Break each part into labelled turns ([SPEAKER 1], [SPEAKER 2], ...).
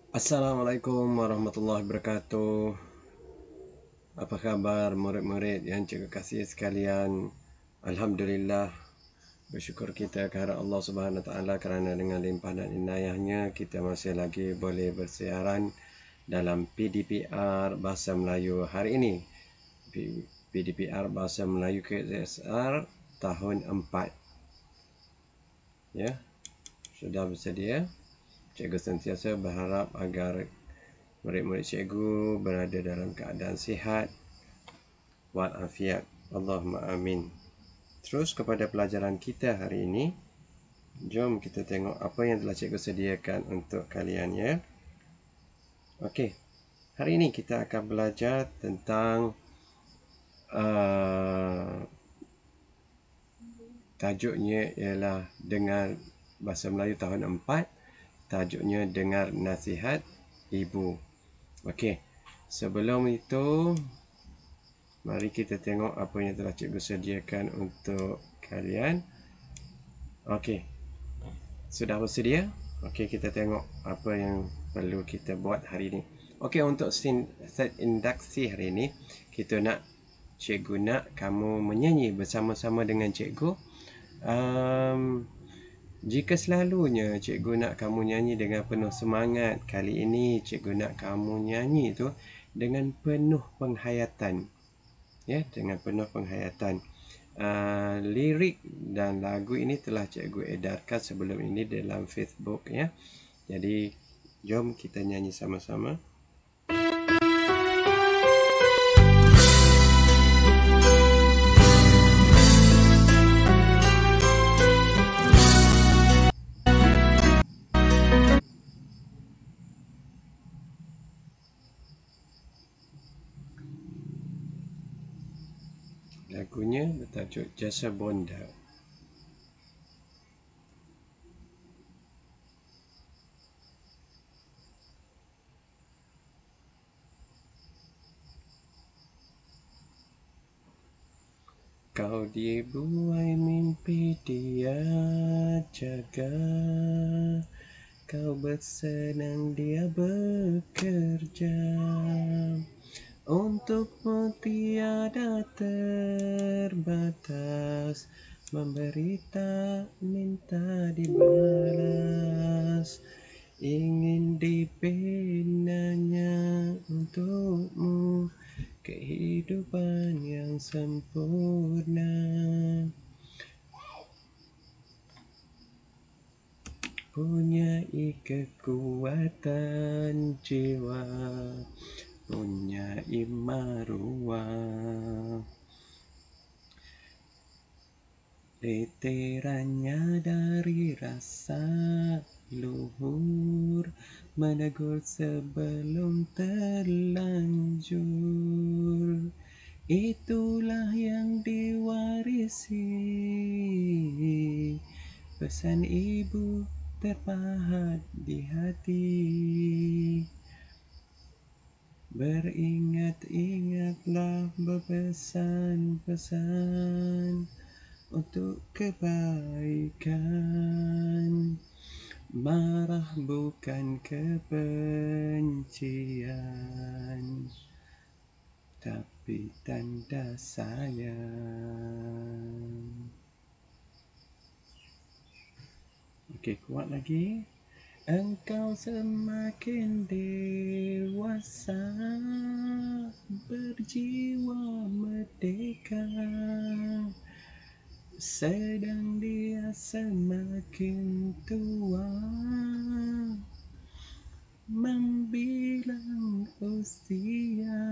[SPEAKER 1] Assalamualaikum warahmatullahi wabarakatuh. Apa khabar murid-murid yang cikgu kasih sekalian? Alhamdulillah, bersyukur kita kepada Allah Subhanahu Wa Taala kerana dengan limpah dan inayahnya kita masih lagi boleh bersiaran dalam PDPR Bahasa Melayu hari ini. PDPR Bahasa Melayu KZSR tahun 4. Ya, sudah bersedia? Cikgu sentiasa berharap agar murid-murid cikgu berada dalam keadaan sihat walafiat. Allahumma amin. Terus kepada pelajaran kita hari ini, jom kita tengok apa yang telah cikgu sediakan untuk kalian ya. Okey, hari ini kita akan belajar tentang tajuknya ialah dengar bahasa Melayu tahun 4. Tajuknya dengar nasihat ibu. Okey, sebelum itu mari kita tengok apa yang telah cikgu sediakan untuk kalian. Okey, sudah bersedia? Okey, kita tengok apa yang perlu kita buat hari ini. Okey, untuk set induksi hari ini, kita nak cikgu nak kamu menyanyi bersama-sama dengan cikgu. Jika selalunya cikgu nak kamu nyanyi dengan penuh semangat, kali ini cikgu nak kamu nyanyi tu dengan penuh penghayatan. Ya, dengan penuh penghayatan. Lirik dan lagu ini telah cikgu edarkan sebelum ini dalam Facebook ya. Jadi jom kita nyanyi sama-sama. Lagunya bertajuk Jasa Bonda. Kau dibuai mimpi dia jaga, kau bersenang dia bekerja, untukmu tiada terbatas, memberi tak minta dibalas, ingin dibinanya untukmu kehidupan yang sempurna. Punyai kekuatan jiwa, punyai maruah, literannya dari rasa luhur, menegur sebelum terlanjur. Itulah yang diwarisi, pesan ibu terpahat di hati. Beringat-ingatlah berpesan-pesan untuk kebaikan. Marah bukan kebencian, tapi tanda sayang. Okey, kuat lagi. Engkau semakin dewasa, berjiwa merdeka, sedang dia semakin tua, membilang usia.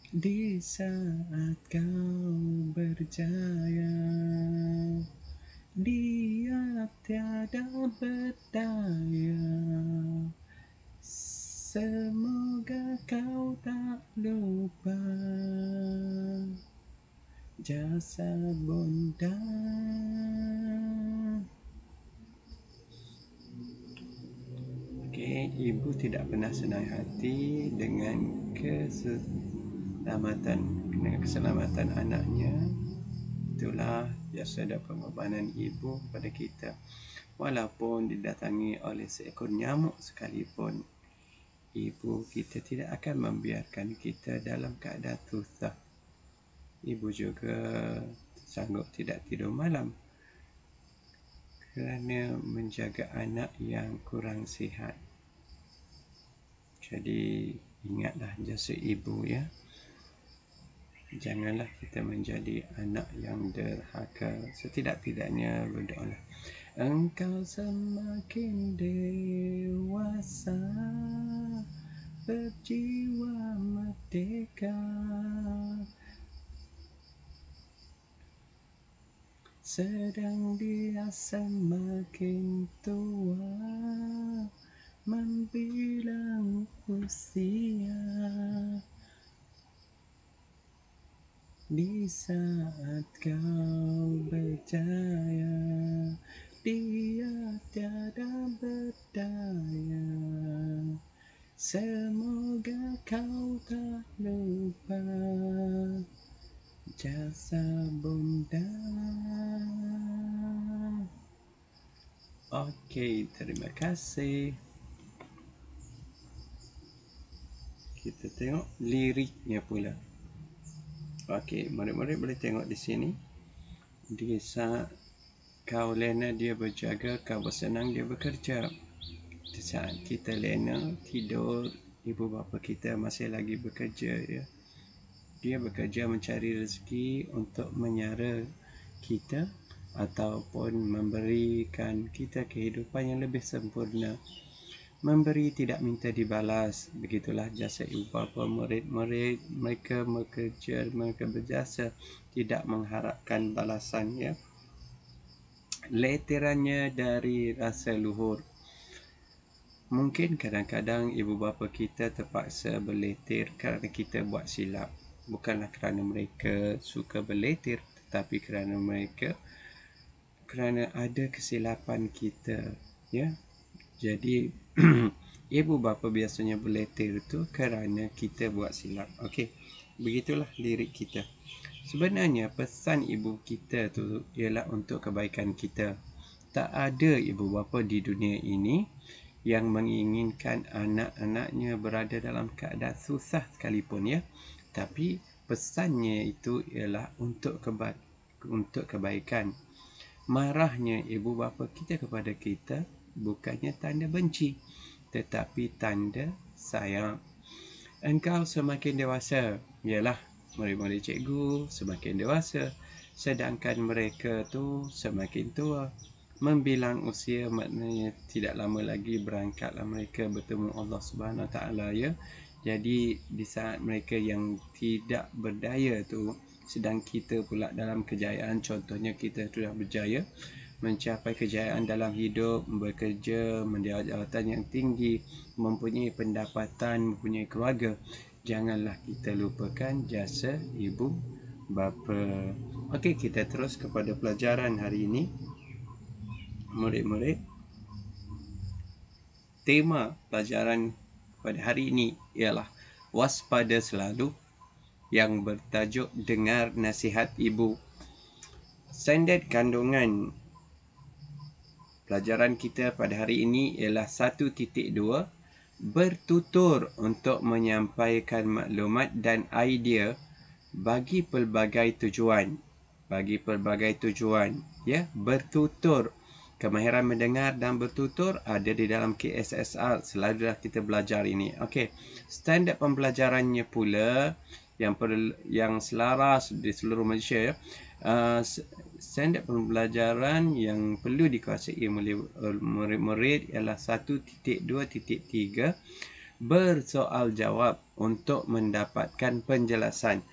[SPEAKER 1] Di saat kau berjaya, dia tiada berdaya. Semoga kau tak lupa jasa bonda. Okey, ibu tidak pernah senang hati dengan keselamatan anaknya. Itulah biasa ada pengorbanan ibu pada kita. walaupun didatangi oleh seekor nyamuk sekalipun, ibu kita tidak akan membiarkan kita dalam keadaan susah. Ibu juga sanggup tidak tidur malam kerana menjaga anak yang kurang sihat. Jadi ingatlah jasa ibu ya. Janganlah kita menjadi anak yang derhaka. Setidak-tidaknya berdoalah. Engkau semakin dewasa, berjiwa merdeka, sedang dia semakin tua, membilang usia. Di saat kau berjaya, dia tiada berdaya. Semoga kau tak lupa jasa bunda. Okey, terima kasih. Kita tengok liriknya pula. Okey, murid-murid boleh tengok di sini. Di saat kau lena dia berjaga, kau bersenang dia bekerja. Di saat kita lena tidur, ibu bapa kita masih lagi bekerja ya. Dia bekerja mencari rezeki untuk menyara kita ataupun memberikan kita kehidupan yang lebih sempurna. Memberi tidak minta dibalas. Begitulah jasa ibu bapa murid-murid. Mereka bekerja, mereka berjasa, tidak mengharapkan balasannya. Letirannya dari rasa luhur. Mungkin kadang-kadang ibu bapa kita terpaksa berletir kerana kita buat silap. Bukanlah kerana mereka suka berletir, tetapi kerana ada kesilapan kita, ya. Jadi ibu bapa biasanya berletir itu kerana kita buat silap. Okey, begitulah lirik kita. Sebenarnya pesan ibu kita tu ialah untuk kebaikan kita. Tak ada ibu bapa di dunia ini yang menginginkan anak-anaknya berada dalam keadaan susah sekalipun ya. Tapi pesannya itu ialah untuk kebaikan. Marahnya ibu bapa kita kepada kita bukannya tanda benci, tetapi tanda sayang. Engkau semakin dewasa, ialah murid-murid cikgu semakin dewasa, sedangkan mereka tu semakin tua. Membilang usia maknanya tidak lama lagi berangkatlah mereka bertemu Allah Subhanahu Wa Taala ya. Jadi di saat mereka yang tidak berdaya tu, sedang kita pula dalam kejayaan, contohnya kita sudah berjaya mencapai kejayaan dalam hidup, bekerja, mendapat jawatan yang tinggi, mempunyai pendapatan, mempunyai keluarga. Janganlah kita lupakan jasa ibu bapa. Okey, kita terus kepada pelajaran hari ini. Murid-murid, tema pelajaran pada hari ini ialah waspada selalu, yang bertajuk dengar nasihat ibu. Standard kandungan pelajaran kita pada hari ini ialah 1.2, bertutur untuk menyampaikan maklumat dan idea bagi pelbagai tujuan. Ya, bertutur. Kemahiran mendengar dan bertutur ada di dalam KSSR. Selalu dah kita belajar ini. Okey, standard pembelajarannya pula yang selaras di seluruh Malaysia ya. Standard pembelajaran yang perlu dikuasai murid-murid ialah 1.2.3, bersoal jawab untuk mendapatkan penjelasan.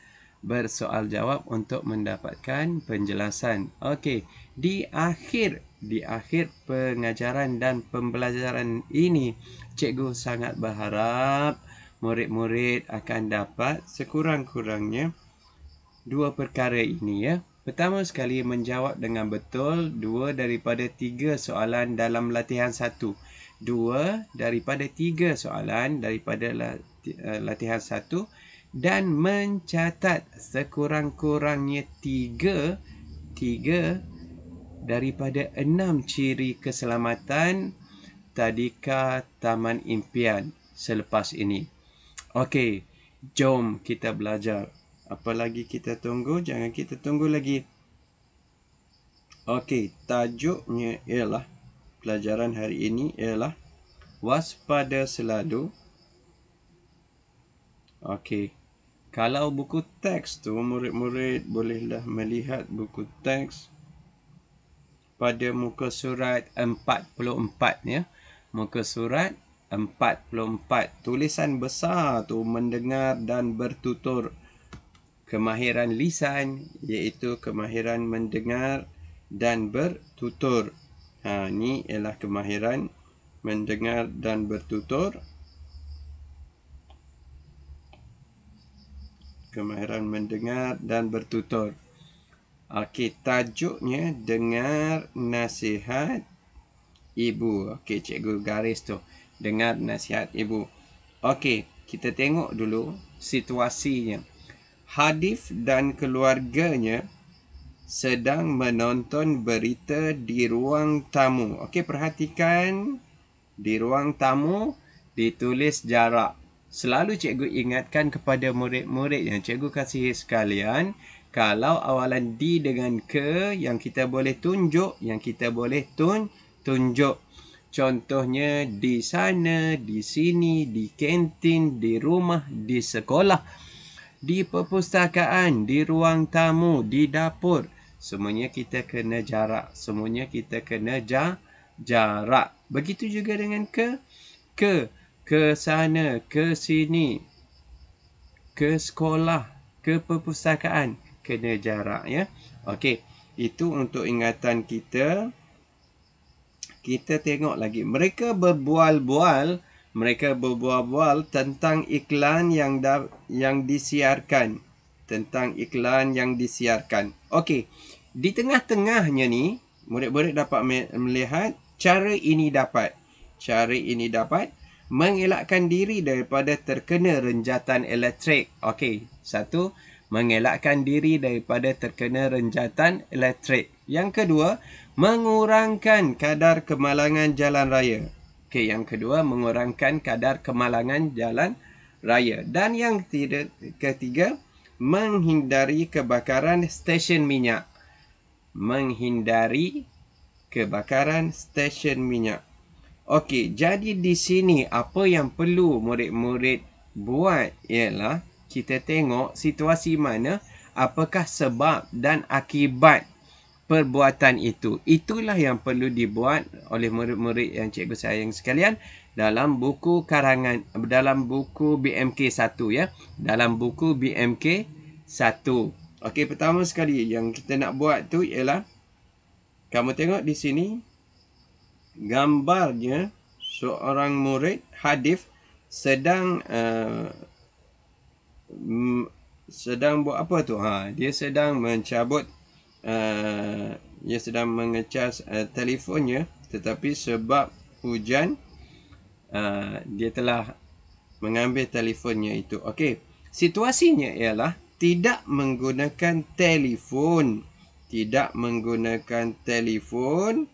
[SPEAKER 1] Okey, di akhir pengajaran dan pembelajaran ini, cikgu sangat berharap murid-murid akan dapat sekurang-kurangnya 2 perkara ini ya. Pertama sekali, menjawab dengan betul 2 daripada 3 soalan dalam latihan 1. 2 daripada 3 soalan daripada latihan 1 dan mencatat sekurang-kurangnya 3 daripada 6 ciri keselamatan tadika taman impian selepas ini. Okey, jom kita belajar. Apa lagi kita tunggu? Jangan kita tunggu lagi. Okey, tajuknya ialah, pelajaran hari ini ialah waspada selalu. Okey, kalau buku teks tu, murid-murid bolehlah melihat buku teks pada muka surat 44 ya. Muka surat 44. Tulisan besar tu, mendengar dan bertutur. Kemahiran lisan, iaitu kemahiran mendengar dan bertutur. Ni ialah kemahiran mendengar dan bertutur. Kemahiran mendengar dan bertutur. Okey, tajuknya dengar nasihat ibu. Okey, cikgu garis tu. Dengar nasihat ibu. Okey, kita tengok dulu situasinya. Hadif dan keluarganya sedang menonton berita di ruang tamu. Okey, perhatikan di ruang tamu ditulis jarak. Selalu cikgu ingatkan kepada murid-murid yang cikgu kasihi sekalian, kalau awalan di dengan ke yang kita boleh tunjuk, yang kita boleh tunjuk. Contohnya di sana, di sini, di kantin, di rumah, di sekolah, di perpustakaan, di ruang tamu, di dapur. Semuanya kita kena jarak. Semuanya kita kena jarak. Begitu juga dengan ke sana, ke sini, ke sekolah, ke perpustakaan, kena jarak ya. Okey, itu untuk ingatan kita. Kita tengok lagi. Mereka berbual-bual tentang iklan yang disiarkan. Tentang iklan yang disiarkan. Okey, di tengah-tengahnya ni, murid-murid dapat melihat cara ini dapat mengelakkan diri daripada terkena renjatan elektrik. Okey, satu, mengelakkan diri daripada terkena renjatan elektrik. Yang kedua, mengurangkan kadar kemalangan jalan raya. Okey, yang kedua, mengurangkan kadar kemalangan jalan raya. Dan yang ketiga, menghindari kebakaran stesen minyak. Menghindari kebakaran stesen minyak. Okey, jadi di sini apa yang perlu murid-murid buat ialah kita tengok situasi mana, apakah sebab dan akibat perbuatan itu. Itulah yang perlu dibuat oleh murid-murid yang cikgu sayang sekalian dalam buku karangan, dalam buku BMK 1 ya. Dalam buku BMK 1. Okey, pertama sekali yang kita nak buat tu ialah, kamu tengok di sini gambarnya seorang murid hadif sedang buat apa tu? Dia sedang mencabut, dia sedang mengecas telefonnya, tetapi sebab hujan dia telah mengambil telefonnya itu. Okey, situasinya ialah tidak menggunakan telefon. Tidak menggunakan telefon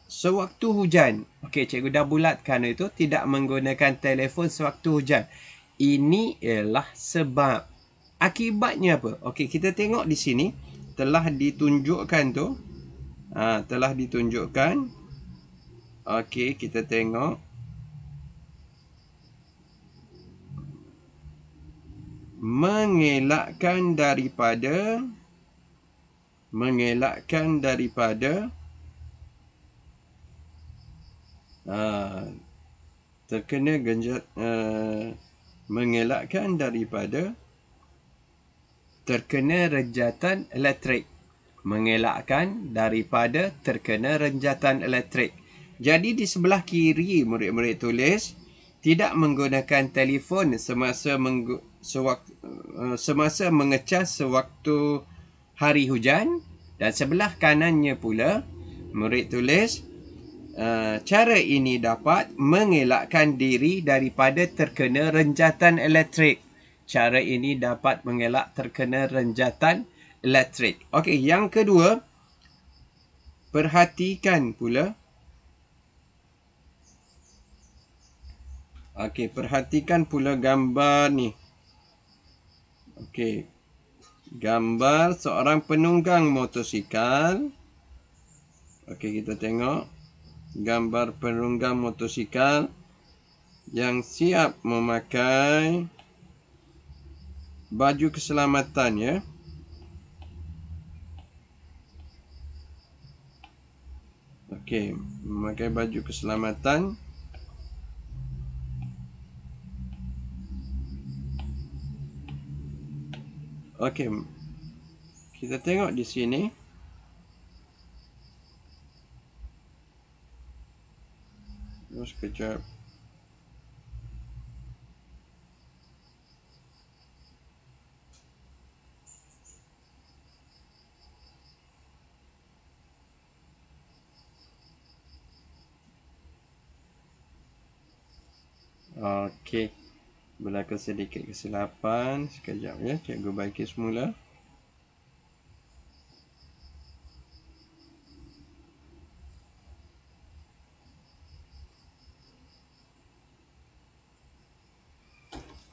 [SPEAKER 1] sewaktu hujan. Okey, cikgu dah bulatkan itu, tidak menggunakan telefon sewaktu hujan. Ini ialah sebab. Akibatnya apa? Okey, kita tengok di sini telah ditunjukkan tu. Telah ditunjukkan. Okey, kita tengok. Mengelakkan daripada terkena mengelakkan daripada terkena renjatan elektrik. Mengelakkan daripada terkena renjatan elektrik. Jadi di sebelah kiri murid-murid tulis tidak menggunakan telefon semasa mengecas sewaktu hari hujan, dan sebelah kanannya pula murid tulis cara ini dapat mengelakkan diri daripada terkena renjatan elektrik. Cara ini dapat mengelak terkena renjatan elektrik. Okey, yang kedua, perhatikan pula. Okey, perhatikan pula gambar ni. Okey. Gambar seorang penunggang motosikal. Okey, kita tengok. Gambar penunggang motosikal yang siap memakai baju keselamatan, ya. Okey, memakai baju keselamatan. Okey. Kita tengok di sini. Sekejap. Okey. Berlaku sedikit kesilapan. Sekejap, ya. Cikgu baiki semula.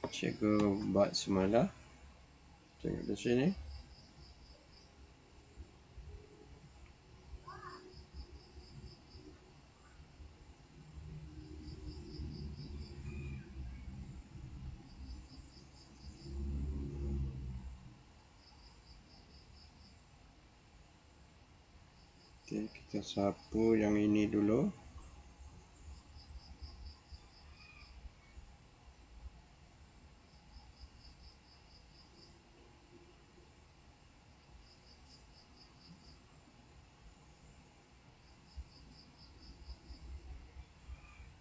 [SPEAKER 1] Cikgu buat semula. Tengok di sini. Okay, kita sapu yang ini dulu.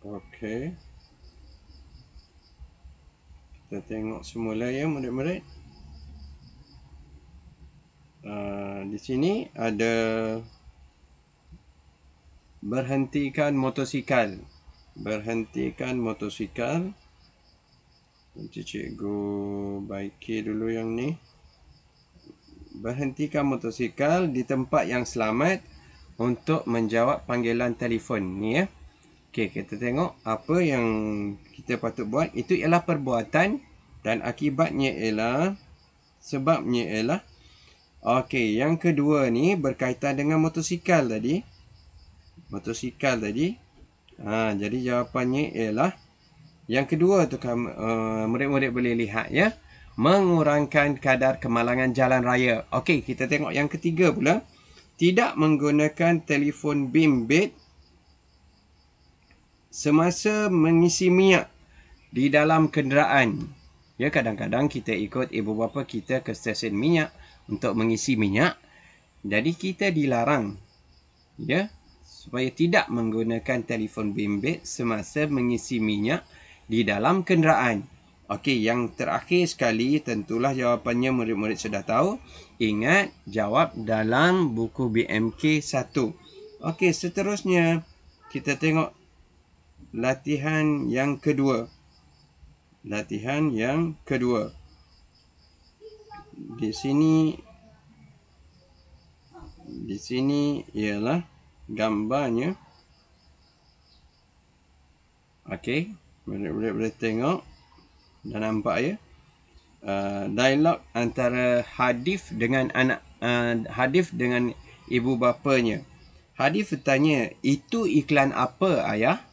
[SPEAKER 1] Okey. Kita tengok semula, ya, murid-murid. Di sini ada berhentikan motosikal. Berhentikan motosikal. Nanti cikgu baiki dulu yang ni. Berhentikan motosikal di tempat yang selamat untuk menjawab panggilan telefon. Ni, ya. Okey, kita tengok apa yang kita patut buat. Itu ialah perbuatan dan akibatnya ialah, sebabnya ialah. Okey, yang kedua ni berkaitan dengan motosikal tadi. Motosikal tadi. Jadi jawapannya ialah yang kedua tu, murid-murid boleh lihat, ya. Mengurangkan kadar kemalangan jalan raya. Okey, kita tengok yang ketiga pula. Tidak menggunakan telefon bimbit semasa mengisi minyak di dalam kenderaan. Ya, kadang-kadang kita ikut ibu bapa kita ke stesen minyak untuk mengisi minyak. Jadi kita dilarang, ya, supaya tidak menggunakan telefon bimbit semasa mengisi minyak di dalam kenderaan. Okey, yang terakhir sekali, tentulah jawapannya murid-murid sudah tahu. Ingat, jawab dalam buku BMK 1. Okey, seterusnya kita tengok latihan yang kedua. Latihan yang kedua. Di sini ialah gambarnya. Okey, boleh tengok dan nampak, ya. Dialog antara Hadif dengan Hadif dengan ibu bapanya. Hadif bertanya, "Itu iklan apa, ayah?"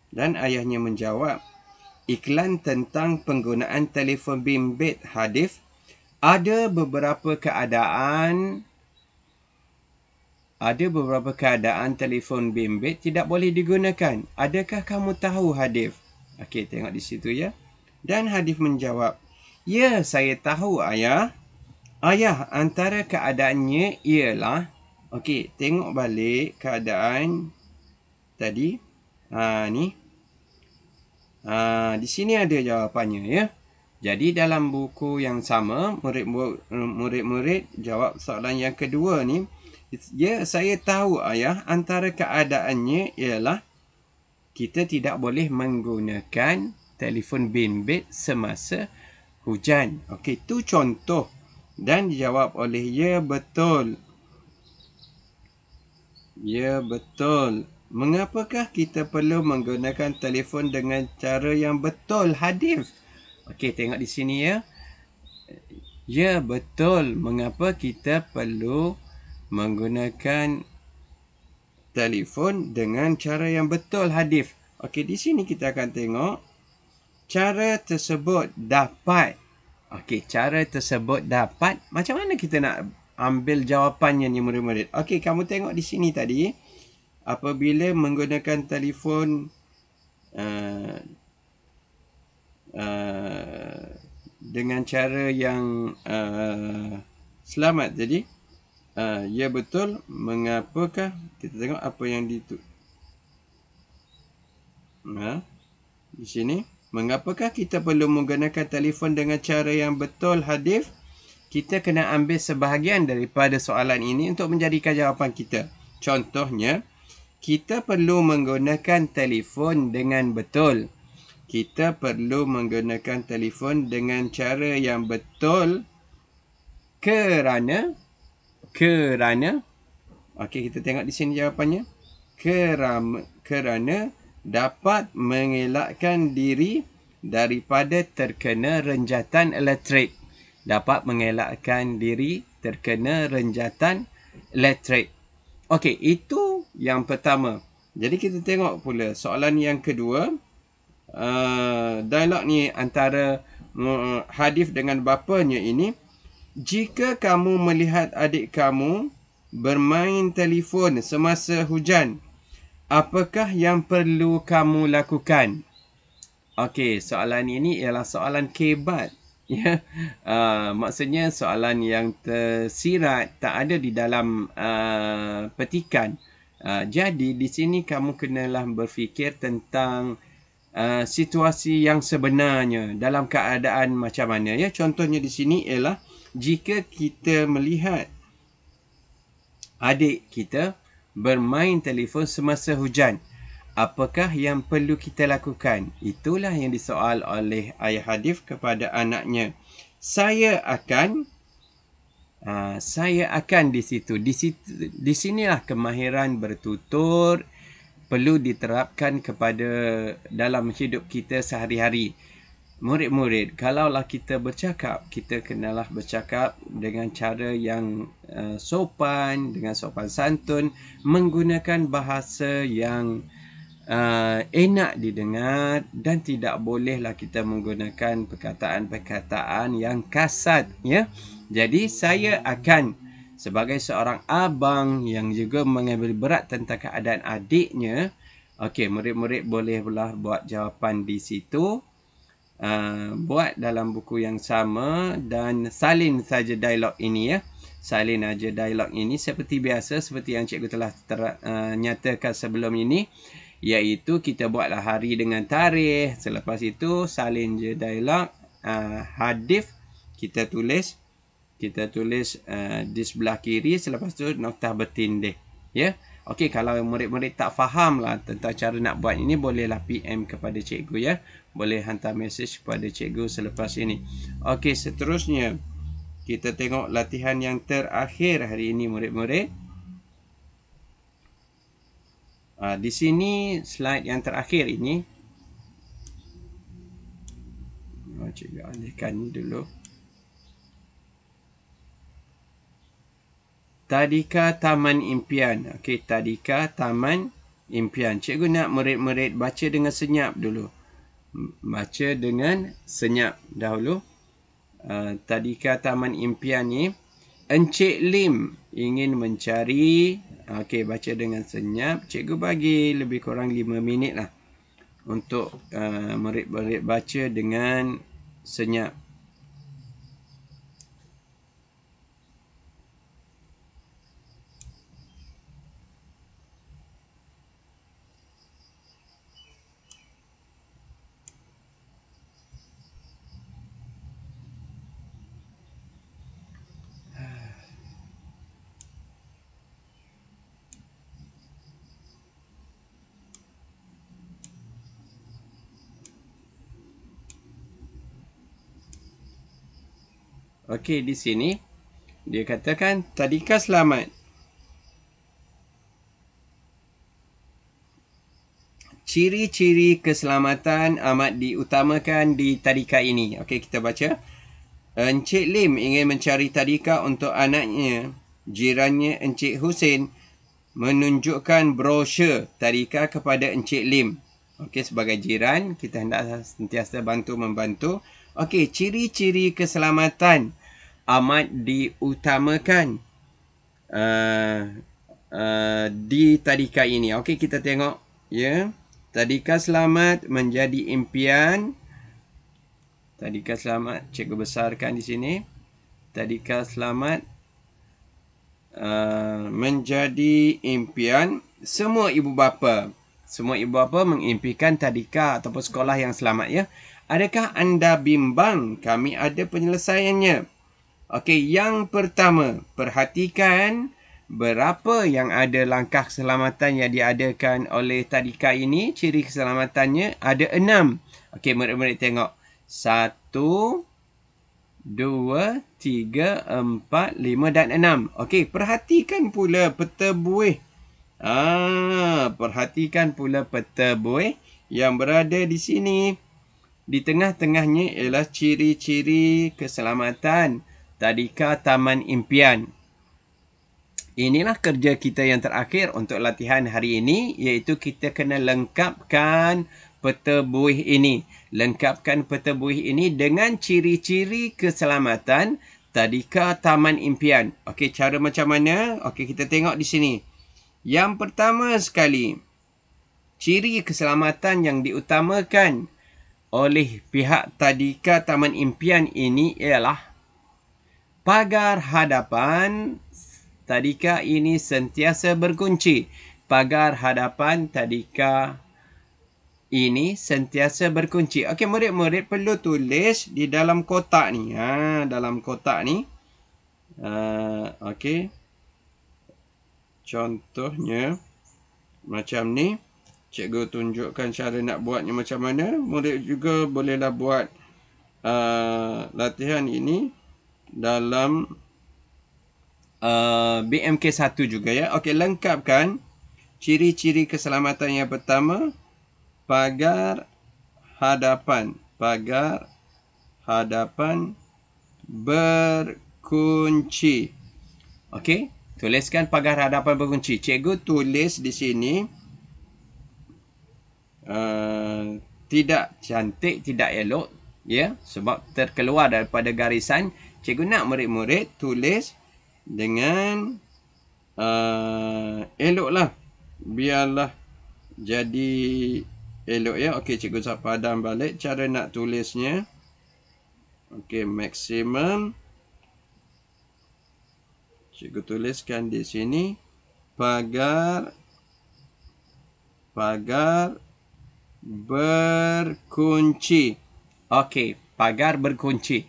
[SPEAKER 1] Dan ayahnya menjawab, "Iklan tentang penggunaan telefon bimbit, Hadif. Ada beberapa keadaan telefon bimbit tidak boleh digunakan. Adakah kamu tahu, Hadif?" Okey, tengok di situ, ya. Dan Hadif menjawab, "Ya, saya tahu, ayah. Ayah, antara keadaannya ialah..." Okey, tengok balik keadaan tadi. Ni. Di sini ada jawapannya, ya. Jadi dalam buku yang sama, murid-murid jawab soalan yang kedua ni. "Ya, saya tahu, ayah. Antara keadaannya ialah kita tidak boleh menggunakan telefon bimbit semasa hujan." Okey, itu contoh. Dan dijawab oleh "Ya, betul." Ya, betul. Mengapakah kita perlu menggunakan telefon dengan cara yang betul, Hadif? Okey, tengok di sini ya. Ya, betul. Mengapa kita perlu menggunakan telefon dengan cara yang betul, Hadif? Okey, di sini kita akan tengok cara tersebut dapat. Okey, cara tersebut dapat. Macam mana kita nak ambil jawapannya ni murid-murid? Okey, kamu tengok di sini tadi. Apabila menggunakan telefon uh, uh, dengan cara yang selamat. Jadi, ya betul. Mengapakah? Kita tengok apa yang di sini. Mengapakah kita perlu menggunakan telefon dengan cara yang betul, Hadif? Kita kena ambil sebahagian daripada soalan ini untuk menjadikan jawapan kita. Contohnya, kita perlu menggunakan telefon dengan betul. Kita perlu menggunakan telefon dengan cara yang betul kerana okey, kita tengok di sini jawapannya. Kerana dapat mengelakkan diri daripada terkena renjatan elektrik. Dapat mengelakkan diri terkena renjatan elektrik. Okey, itu yang pertama. Jadi kita tengok pula soalan yang kedua. Dialog ni antara Hadif dengan bapanya ini. Jika kamu melihat adik kamu bermain telefon semasa hujan, apakah yang perlu kamu lakukan? Okey, soalan ini ialah soalan kebat. Ya, maksudnya soalan yang tersirat, tak ada di dalam petikan. Jadi di sini kamu kenalah berfikir tentang situasi yang sebenarnya dalam keadaan macam mana. Ya, contohnya di sini ialah jika kita melihat adik kita bermain telefon semasa hujan, apakah yang perlu kita lakukan? Itulah yang disoal oleh ayah Hadif kepada anaknya. Saya akan di situ. Di sinilah kemahiran bertutur perlu diterapkan kepada dalam hidup kita sehari-hari. Murid-murid, kalaulah kita bercakap, kita kenalah bercakap dengan cara yang sopan, dengan sopan santun, menggunakan bahasa yang enak didengar, dan tidak bolehlah kita menggunakan perkataan-perkataan yang kasar, ya. Jadi saya akan, sebagai seorang abang yang juga mengambil berat tentang keadaan adiknya, okey, murid-murid bolehlah buat jawapan di situ. Buat dalam buku yang sama dan salin saja dialog ini, ya. Salin aja dialog ini seperti biasa, seperti yang cikgu telah nyatakan sebelum ini, iaitu kita buatlah hari dengan tarikh. Selepas itu salin je dialog. Hadif kita tulis di sebelah kiri. Selepas tu noktah bertindih, ya. Okey, kalau murid-murid tak faham lah tentang cara nak buat ini, bolehlah PM kepada cikgu, ya. Boleh hantar mesej kepada cikgu selepas ini. Okey, seterusnya kita tengok latihan yang terakhir hari ini, murid-murid. Di sini slide yang terakhir ini. Cikgu alihkan ni dulu. Tadika Taman Impian. Okey, Tadika Taman Impian. Cikgu nak murid-murid baca dengan senyap dulu. Baca dengan senyap dahulu. Tadika Taman Impian ni. Encik Lim ingin mencari. Okey, baca dengan senyap. Cikgu bagi lebih kurang 5 minit lah untuk murid-murid baca dengan senyap. Okey, di sini dia katakan, Tadika selamat. ciri-ciri keselamatan amat diutamakan di tadika ini. Okey, kita baca. Encik Lim ingin mencari tadika untuk anaknya. Jirannya Encik Husin menunjukkan brosur tadika kepada Encik Lim. Okey, sebagai jiran, kita hendak sentiasa membantu. Okey, ciri-ciri keselamatan amat diutamakan di tadika ini. Okey, kita tengok ya. Tadika selamat menjadi impian. Tadika selamat, cikgu besarkan di sini. Tadika selamat menjadi impian semua ibu bapa. Semua ibu bapa mengimpikan tadika ataupun sekolah yang selamat ya. Adakah anda bimbang? Kami ada penyelesaiannya. Okey, yang pertama, perhatikan berapa yang ada langkah keselamatan yang diadakan oleh tadika ini. Ciri keselamatannya ada 6. Okey, murid-murid tengok. 1, 2, 3, 4, 5 dan 6. Okey, perhatikan pula peta buih. Perhatikan pula peta buih yang berada di sini. Di tengah-tengahnya ialah ciri-ciri keselamatan tadika Taman Impian. Inilah kerja kita yang terakhir untuk latihan hari ini, iaitu kita kena lengkapkan peta buih ini. Lengkapkan peta buih ini dengan ciri-ciri keselamatan tadika Taman Impian. Okey, cara macam mana? Okey, kita tengok di sini. Yang pertama sekali, ciri keselamatan yang diutamakan oleh pihak tadika Taman Impian ini ialah pagar hadapan tadika ini sentiasa berkunci. Pagar hadapan tadika ini sentiasa berkunci. Okey, murid-murid perlu tulis di dalam kotak ni. Dalam kotak ni. Okey. Contohnya macam ni. Cikgu tunjukkan cara nak buatnya macam mana. Murid juga bolehlah buat latihan ini dalam BMK 1 juga ya. Okey, lengkapkan ciri-ciri keselamatan yang pertama. Pagar hadapan. Pagar hadapan berkunci. Okey, tuliskan pagar hadapan berkunci. Cikgu tulis di sini. Tidak cantik, tidak elok. Ya, sebab terkeluar daripada garisan. Cikgu nak murid-murid tulis dengan eloklah. Biarlah jadi elok ya. Okey, cikgu padam balik cara nak tulisnya. Okey, maksimum. Cikgu tuliskan di sini pagar berkunci. Okey, pagar berkunci.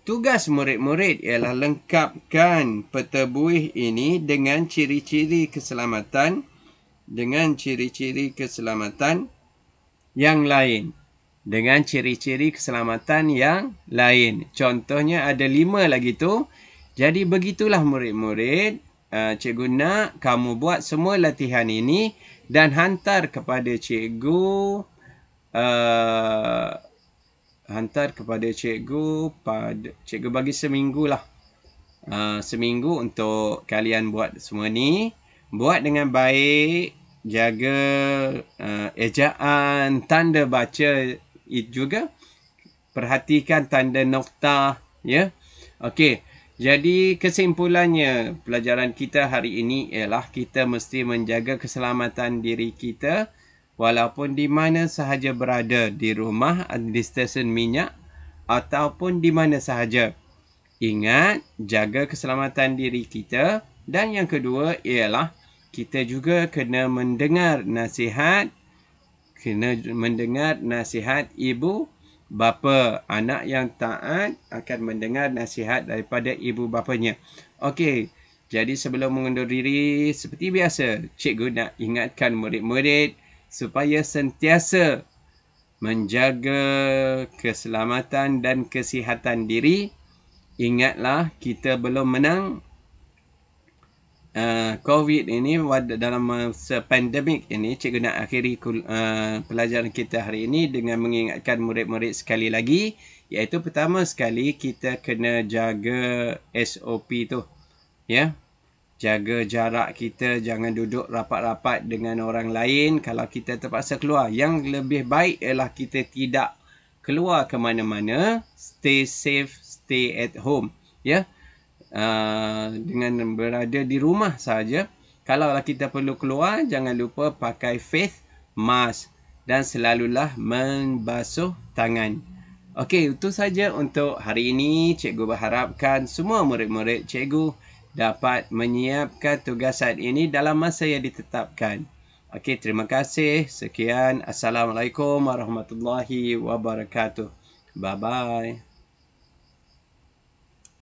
[SPEAKER 1] Tugas murid-murid ialah lengkapkan peta buih ini dengan ciri-ciri keselamatan. Dengan ciri-ciri keselamatan yang lain. Dengan ciri-ciri keselamatan yang lain. Contohnya ada 5 lagi tu. Jadi begitulah murid-murid. Cikgu nak kamu buat semua latihan ini dan hantar kepada cikgu. Cikgu bagi seminggu lah. Seminggu untuk kalian buat semua ni. Buat dengan baik. Jaga ejaan, tanda baca juga. Perhatikan tanda nokta. Ya. Okey. Jadi kesimpulannya pelajaran kita hari ini ialah kita mesti menjaga keselamatan diri kita walaupun di mana sahaja berada, di rumah, di stesen minyak ataupun di mana sahaja. Ingat, jaga keselamatan diri kita. Dan yang kedua ialah kita juga kena mendengar nasihat ibu bapa. Anak yang taat akan mendengar nasihat daripada ibu bapanya. Okey, jadi sebelum mengundur diri, seperti biasa, cikgu nak ingatkan murid-murid supaya sentiasa menjaga keselamatan dan kesihatan diri. Ingatlah, kita belum menang. COVID ini, dalam masa pandemik ini, cikgu nak akhiri pelajaran kita hari ini dengan mengingatkan murid-murid sekali lagi, iaitu pertama sekali kita kena jaga SOP tu, ya. Jaga jarak kita, jangan duduk rapat-rapat dengan orang lain kalau kita terpaksa keluar. Yang lebih baik ialah kita tidak keluar ke mana-mana, stay safe, stay at home, ya. Dengan berada di rumah saja. Kalau kita perlu keluar, jangan lupa pakai face mask dan selalulah membasuh tangan. Okey, itu saja untuk hari ini. Cikgu berharapkan semua murid-murid cikgu dapat menyiapkan tugasan ini dalam masa yang ditetapkan. Okey, terima kasih. Sekian. Assalamualaikum warahmatullahi wabarakatuh. Bye-bye.